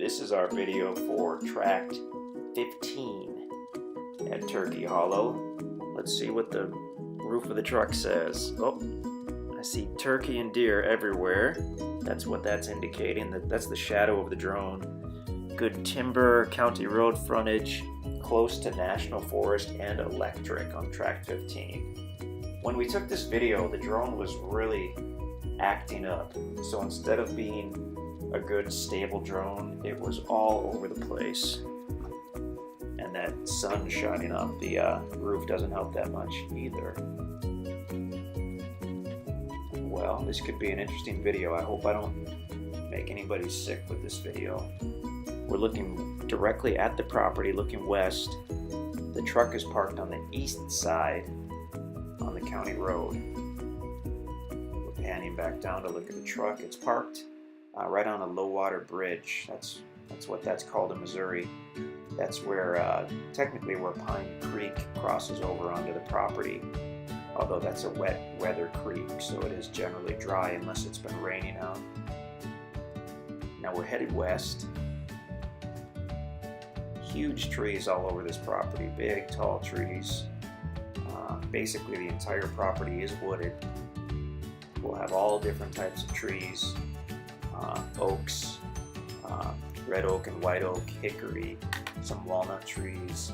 This is our video for Tract 15 at Turkey Hollow. Let's see what the roof of the truck says. Oh, I see turkey and deer everywhere. That's what that's indicating. That's the shadow of the drone. Good timber, county road frontage, close to national forest and electric on Tract 15. When we took this video, the drone was really acting up. So instead of being a good stable drone, it was all over the place. And that sun shining off the roof doesn't help that much either. Well, this could be an interesting video. I hope I don't make anybody sick with this video. We're looking directly at the property, looking west. The truck is parked on the east side on the county road. We're panning back down to look at the truck. It's parked right on a low water bridge. That's what that's called in Missouri. That's where technically where Pine Creek crosses over onto the property. Although that's a wet weather creek, so it is generally dry unless it's been raining out. Now we're headed west. Huge trees all over this property, big tall trees. Basically the entire property is wooded. We'll have all different types of trees. Oaks, red oak and white oak, hickory, some walnut trees.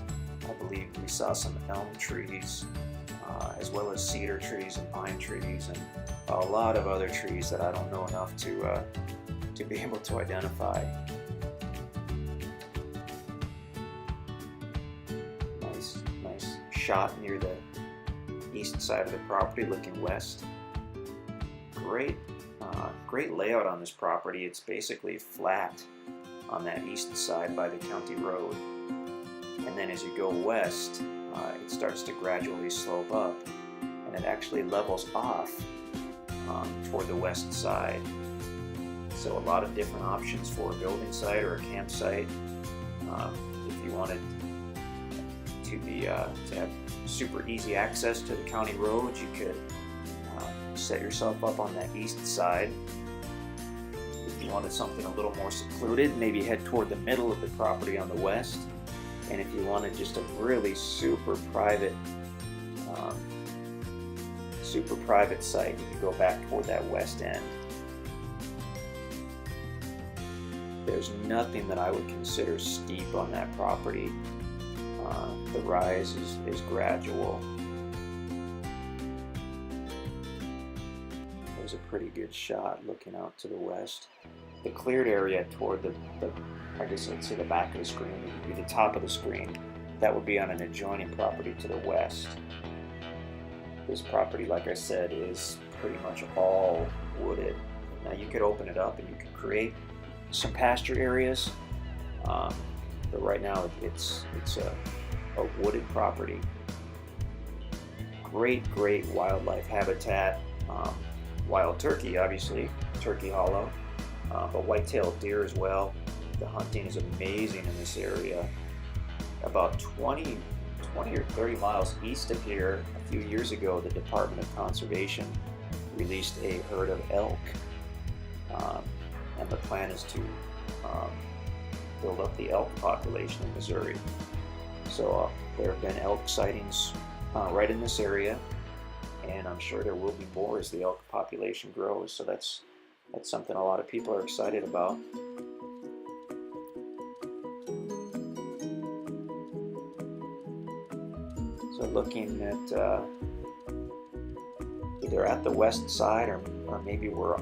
I believe we saw some elm trees, as well as cedar trees and pine trees, and a lot of other trees that I don't know enough to be able to identify. Nice shot near the east side of the property, looking west. Great layout on this property. It's basically flat on that east side by the county road, and then as you go west, it starts to gradually slope up, and it actually levels off toward the west side. So a lot of different options for a building site or a campsite. If you wanted to have super easy access to the county road, you could set yourself up on that east side. If you wanted something a little more secluded, maybe head toward the middle of the property on the west. And if you wanted just a really super private site, you could go back toward that west end. There's nothing that I would consider steep on that property. The rise is gradual. There's a pretty good shot looking out to the west. The cleared area toward the I guess I'd say the back of the screen would be the top of the screen. That would be on an adjoining property to the west. This property, like I said, is pretty much all wooded. Now you could open it up and you could create some pasture areas, but right now it's a wooded property. Great wildlife habitat. Wild turkey, obviously, Turkey Hollow, but white-tailed deer as well. The hunting is amazing in this area. About 20 or 30 miles east of here, a few years ago, the Department of Conservation released a herd of elk, and the plan is to build up the elk population in Missouri. So there have been elk sightings right in this area, and I'm sure there will be more as the elk population grows. So that's something a lot of people are excited about. So looking at either at the west side or maybe we're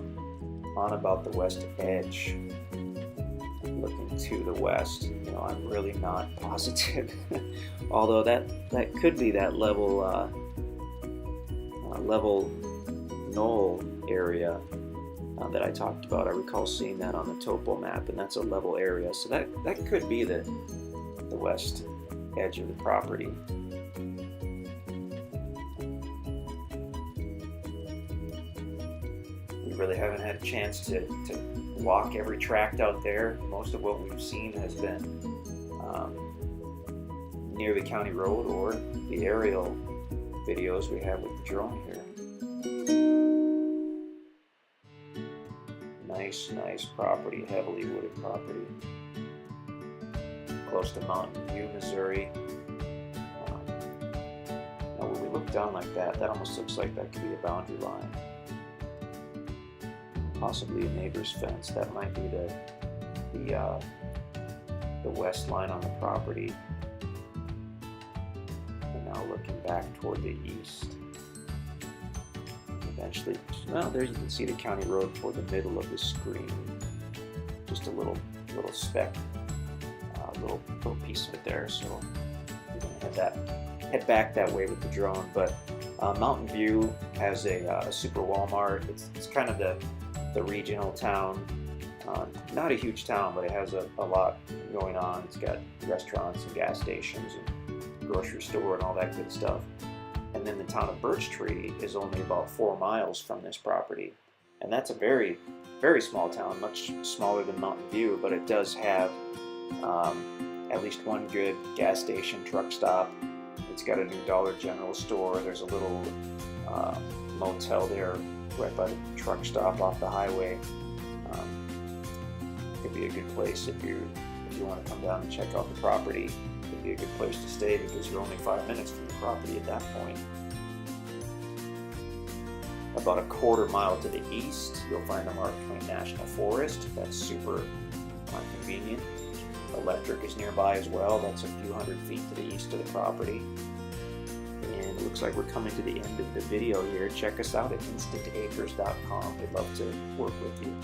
on about the west edge, looking to the west. You know, I'm really not positive. Although that could be that level knoll area that I talked about. I recall seeing that on the topo map, and that's a level area. So that could be the west edge of the property. We really haven't had a chance to walk every tract out there. Most of what we've seen has been near the county road or the aerial videos we have with the drone here. Nice property, heavily wooded property. close to Mountain View, Missouri. Now when we look down like that, that almost looks like that could be a boundary line. Possibly a neighbor's fence. That might be the west line on the property. And now looking back toward the east. Eventually, well, there you can see the county road toward the middle of the screen. Just a little speck, little piece of it there. So we're gonna head back that way with the drone. But Mountain View has a super Walmart. It's kind of the regional town. Not a huge town, but it has a lot going on. It's got restaurants and gas stations and grocery store and all that good stuff. And then the town of Birch Tree is only about 4 miles from this property. And that's a very, very small town, much smaller than Mountain View, but it does have at least one good gas station, truck stop. It's got a new Dollar General store. There's a little motel there right by the truck stop off the highway. Could be a good place if you want to come down and check out the property. Could be a good place to stay because you're only 5 minutes from the property at that point. About a quarter mile to the east, you'll find the Mark Twain National Forest. That's super convenient. Electric is nearby as well. That's a few hundred feet to the east of the property. And it looks like we're coming to the end of the video here. Check us out at InstantAcres.com. We'd love to work with you.